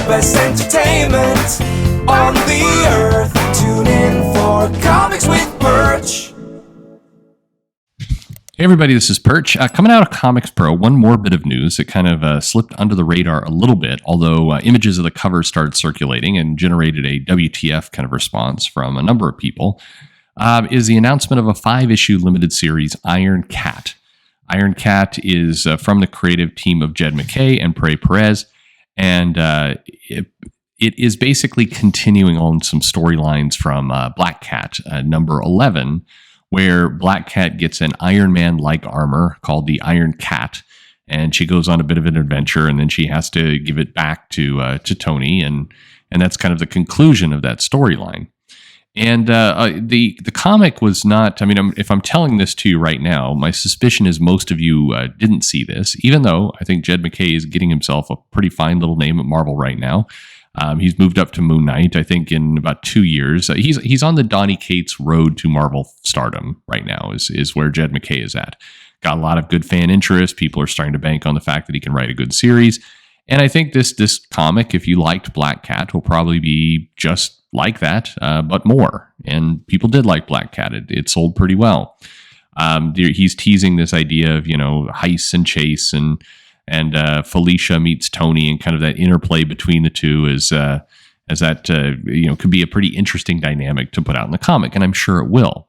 best entertainment on the earth. Tune in for Comics with Perch. Hey everybody, this is Perch. Coming out of Comics Pro, one more bit of news that kind of slipped under the radar a little bit, although images of the cover started circulating and generated a WTF kind of response from a number of people, is the announcement of a 5-issue limited series, Iron Cat. Iron Cat is from the creative team of Jed Mackay and Perez, and it is basically continuing on some storylines from Black Cat, number 11, where Black Cat gets an Iron Man-like armor called the Iron Cat, and she goes on a bit of an adventure, and then she has to give it back to Tony, and that's kind of the conclusion of that storyline. And the comic was not, if I'm telling this to you right now, my suspicion is most of you didn't see this, even though I think Jed Mackay is getting himself a pretty fine little name at Marvel right now. He's moved up to Moon Knight, I think, in about 2 years. He's on the Donny Cates road to Marvel stardom right now, is where Jed Mackay is at. Got a lot of good fan interest. People are starting to bank on the fact that he can write a good series. And I think this comic, if you liked Black Cat, will probably be just like that, but more. And people did like Black Cat. It sold pretty well. He's teasing this idea of, heist and chase, and Felicia meets Tony, and kind of that interplay between the two as that could be a pretty interesting dynamic to put out in the comic, and I'm sure it will.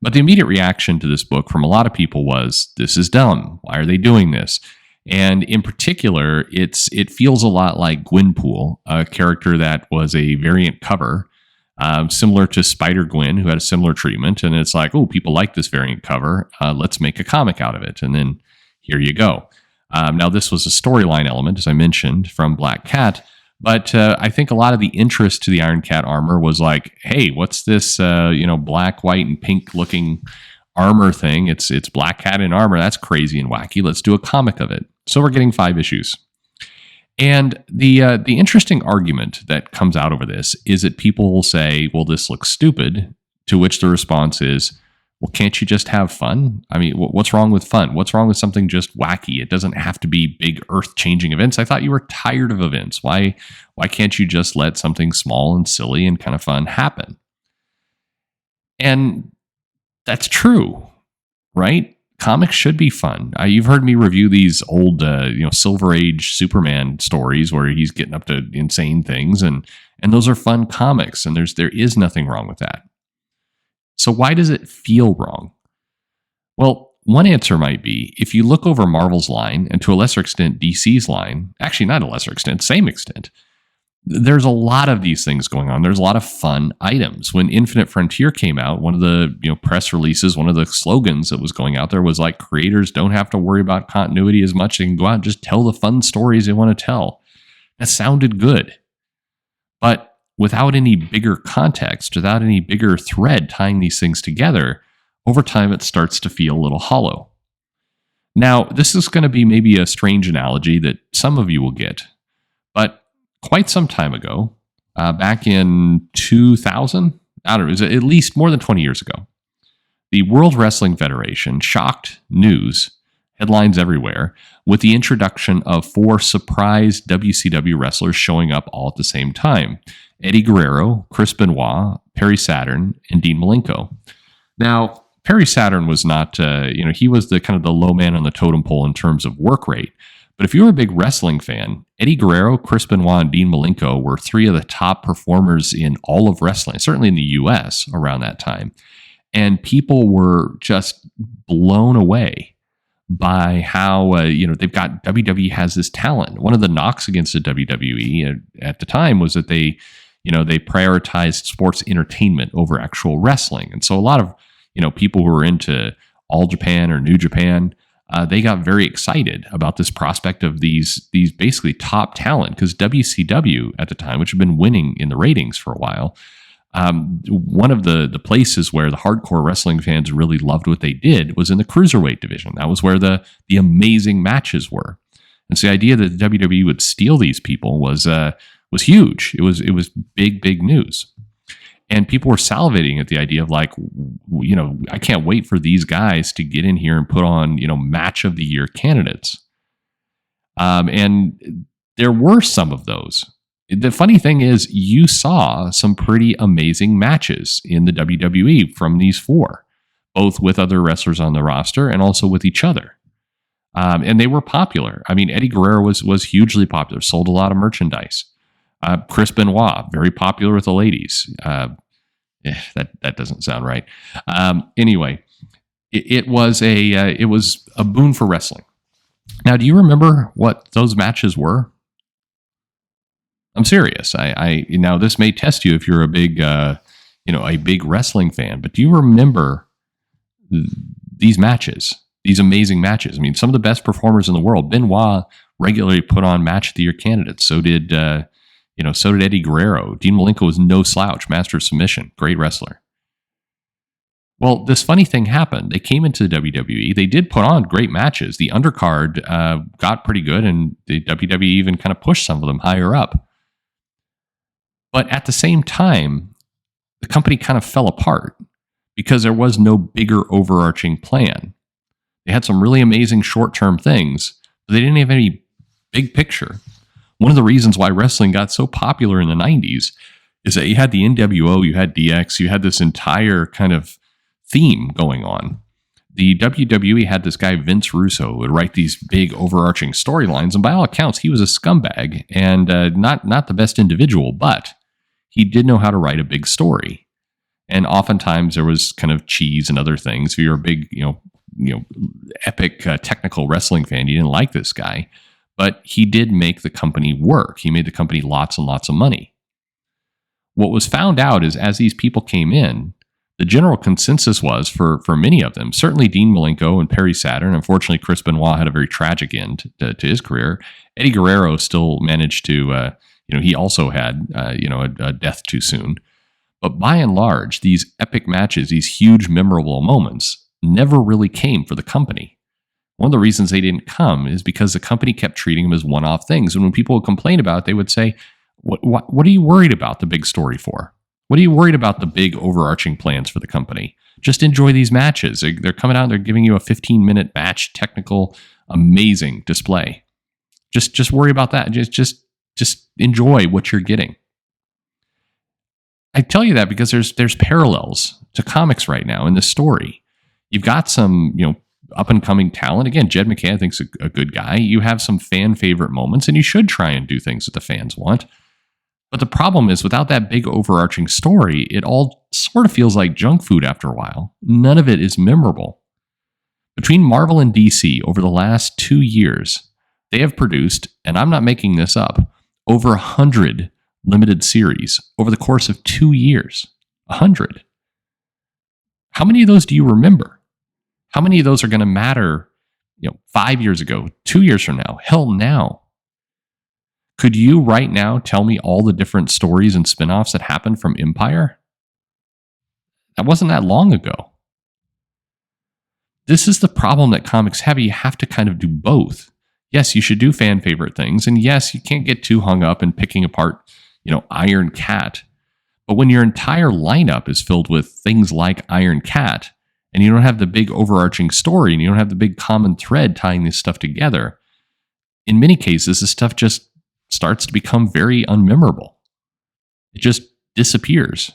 But the immediate reaction to this book from a lot of people was, this is dumb. Why are they doing this? And in particular, it feels a lot like Gwenpool, a character that was a variant cover, similar to Spider-Gwen, who had a similar treatment. And it's like, oh, people like this variant cover. Let's make a comic out of it. And then here you go. Now, this was a storyline element, as I mentioned, from Black Cat. But I think a lot of the interest to the Iron Cat armor was like, hey, what's this, black, white, and pink looking armor thing? It's Black Cat in armor. That's crazy and wacky. Let's do a comic of it. So we're getting 5 issues. And the interesting argument that comes out over this is that people will say, well, this looks stupid, to which the response is, well, can't you just have fun? I mean, what's wrong with fun? What's wrong with something just wacky? It doesn't have to be big earth-changing events. I thought you were tired of events. Why can't you just let something small and silly and kind of fun happen? And that's true, right? Comics should be fun. You've heard me review these old, Silver Age Superman stories where he's getting up to insane things, and those are fun comics, and there is nothing wrong with that. So why does it feel wrong? Well, one answer might be, if you look over Marvel's line, and to a lesser extent DC's line, actually not a lesser extent, same extent, there's a lot of these things going on. There's a lot of fun items. When Infinite Frontier came out, one of the press releases, one of the slogans that was going out there was like, creators don't have to worry about continuity as much. They can go out and just tell the fun stories they want to tell. That sounded good. But without any bigger context, without any bigger thread tying these things together, over time it starts to feel a little hollow. Now, this is going to be maybe a strange analogy that some of you will get, but quite some time ago, back in 2000, I don't know, it was at least more than 20 years ago, the World Wrestling Federation shocked news, headlines everywhere, with the introduction of 4 surprise WCW wrestlers showing up all at the same time. Eddie Guerrero, Chris Benoit, Perry Saturn, and Dean Malenko. Now, Perry Saturn was not, he was the kind of the low man on the totem pole in terms of work rate. But if you were a big wrestling fan, Eddie Guerrero, Chris Benoit, and Dean Malenko were 3 of the top performers in all of wrestling, certainly in the U.S. around that time. And people were just blown away by how, they've got, WWE has this talent. One of the knocks against the WWE at the time was that they prioritized sports entertainment over actual wrestling. And so a lot of, people who were into All Japan or New Japan, they got very excited about this prospect of these basically top talent, because WCW at the time, which had been winning in the ratings for a while, one of the places where the hardcore wrestling fans really loved what they did was in the cruiserweight division. That was where the amazing matches were. And so the idea that the WWE would steal these people was huge. It was big news. And people were salivating at the idea of like, I can't wait for these guys to get in here and put on, match of the year candidates. And there were some of those. The funny thing is, you saw some pretty amazing matches in the WWE from these four, both with other wrestlers on the roster and also with each other. And they were popular. I mean, Eddie Guerrero was hugely popular, sold a lot of merchandise. Chris Benoit, very popular with the ladies. That doesn't sound right. Anyway, it was a boon for wrestling. Now, do you remember what those matches were? I'm serious. I now this may test you if you're a big wrestling fan, but do you remember these matches? These amazing matches. I mean, some of the best performers in the world. Benoit regularly put on Match of the Year candidates. So did Eddie Guerrero. Dean Malenko was no slouch, master of submission, great wrestler. Well, this funny thing happened. They came into the WWE. They did put on great matches. The undercard got pretty good, and the WWE even kind of pushed some of them higher up. But at the same time, the company kind of fell apart because there was no bigger overarching plan. They had some really amazing short-term things, but they didn't have any big picture. One of the reasons why wrestling got so popular in the 90s is that you had the NWO, you had DX, you had this entire kind of theme going on. The WWE had this guy, Vince Russo, who would write these big overarching storylines, and by all accounts, he was a scumbag and not the best individual, but he did know how to write a big story. And oftentimes there was kind of cheese and other things. If you're a big, epic technical wrestling fan, you didn't like this guy, but he did make the company work. He made the company lots and lots of money. What was found out is as these people came in, the general consensus was for many of them, certainly Dean Malenko and Perry Saturn. Unfortunately, Chris Benoit had a very tragic end to his career. Eddie Guerrero still managed to, he also had, a death too soon. But by and large, these epic matches, these huge memorable moments, never really came for the company. One of the reasons they didn't come is because the company kept treating them as one-off things. And when people would complain about it, they would say, what are you worried about the big story for? What are you worried about the big overarching plans for the company? Just enjoy these matches. They're coming out and they're giving you a 15-minute match, technical, amazing display. Just worry about that. Just enjoy what you're getting. I tell you that because there's parallels to comics right now in this story. You've got some, up-and-coming talent. Again, Jed Mackay, I think, is a good guy. You have some fan-favorite moments, and you should try and do things that the fans want. But the problem is, without that big overarching story, it all sort of feels like junk food after a while. None of it is memorable. Between Marvel and DC, over the last 2 years, they have produced, and I'm not making this up, over 100 limited series over the course of 2 years. 100. How many of those do you remember? How many of those are going to matter, 5 years ago, 2 years from now? Hell, now. Could you right now tell me all the different stories and spinoffs that happened from Empire? That wasn't that long ago. This is the problem that comics have. You have to kind of do both. Yes, you should do fan favorite things. And yes, you can't get too hung up in picking apart, Iron Cat. But when your entire lineup is filled with things like Iron Cat, and you don't have the big overarching story, and you don't have the big common thread tying this stuff together, in many cases, this stuff just starts to become very unmemorable. It just disappears.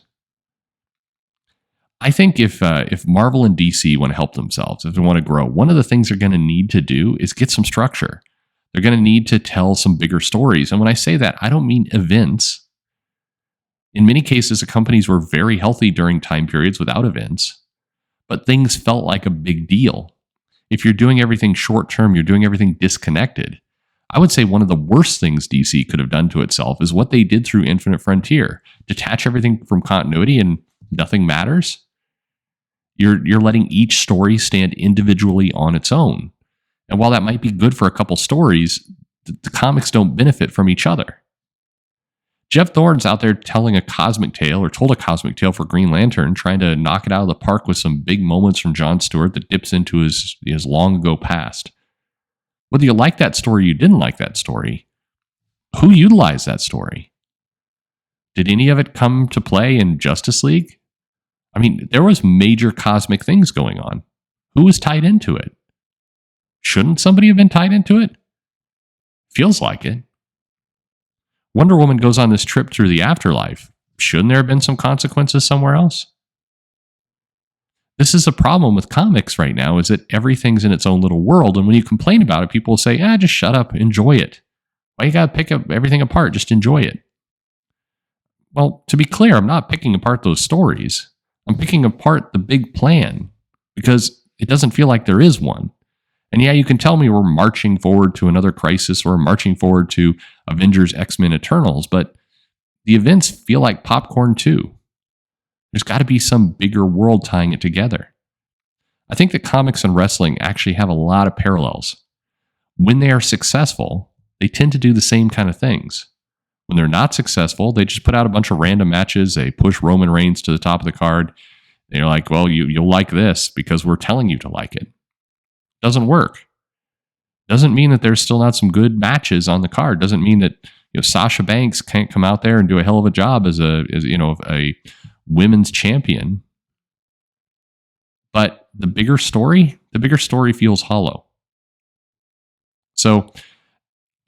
I think if Marvel and DC want to help themselves, if they want to grow, one of the things they're going to need to do is get some structure. They're going to need to tell some bigger stories. And when I say that, I don't mean events. In many cases, the companies were very healthy during time periods without events, but things felt like a big deal. If you're doing everything short term, you're doing everything disconnected. I would say one of the worst things DC could have done to itself is what they did through Infinite Frontier. Detach everything from continuity and nothing matters. You're letting each story stand individually on its own. And while that might be good for a couple stories, the comics don't benefit from each other. Jeff Thorne's out there telling a cosmic tale, or told a cosmic tale for Green Lantern, trying to knock it out of the park with some big moments from Jon Stewart that dips into his long ago past. Whether you like that story or you didn't like that story, who utilized that story? Did any of it come to play in Justice League? I mean, there was major cosmic things going on. Who was tied into it? Shouldn't somebody have been tied into it? Feels like it. Wonder Woman goes on this trip through the afterlife. Shouldn't there have been some consequences somewhere else? This is a problem with comics right now, is that everything's in its own little world. And when you complain about it, people will say, just shut up, enjoy it. Why you got to pick up everything apart? Just enjoy it. Well, to be clear, I'm not picking apart those stories. I'm picking apart the big plan because it doesn't feel like there is one. And yeah, you can tell me we're marching forward to another crisis or marching forward to Avengers, X-Men, Eternals, but the events feel like popcorn too. There's got to be some bigger world tying it together. I think that comics and wrestling actually have a lot of parallels. When they are successful, they tend to do the same kind of things. When they're not successful, they just put out a bunch of random matches. They push Roman Reigns to the top of the card. They're like, well, you'll like this because we're telling you to like it. Doesn't work. Doesn't mean that there's still not some good matches on the card. Doesn't mean that Sasha Banks can't come out there and do a hell of a job as a women's champion. But the bigger story feels hollow. So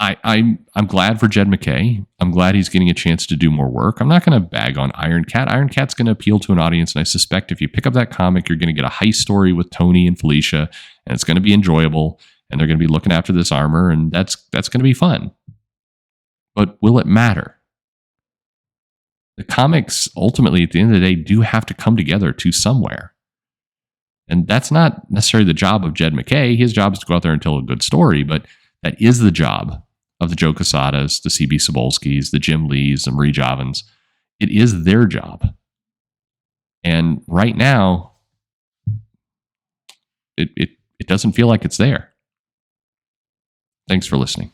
I'm glad for Jed Mackay. I'm glad he's getting a chance to do more work. I'm not going to bag on Iron Cat. Iron Cat's going to appeal to an audience, and I suspect if you pick up that comic, you're going to get a heist story with Tony and Felicia, and it's going to be enjoyable, and they're going to be looking after this armor, and that's going to be fun. But will it matter? The comics, ultimately, at the end of the day, do have to come together to somewhere. And that's not necessarily the job of Jed Mackay. His job is to go out there and tell a good story, but that is the job of the Joe Quesadas, the CB Cebulskis, the Jim Lees, the Marie Javins. It is their job. And right now, it doesn't feel like it's there. Thanks for listening.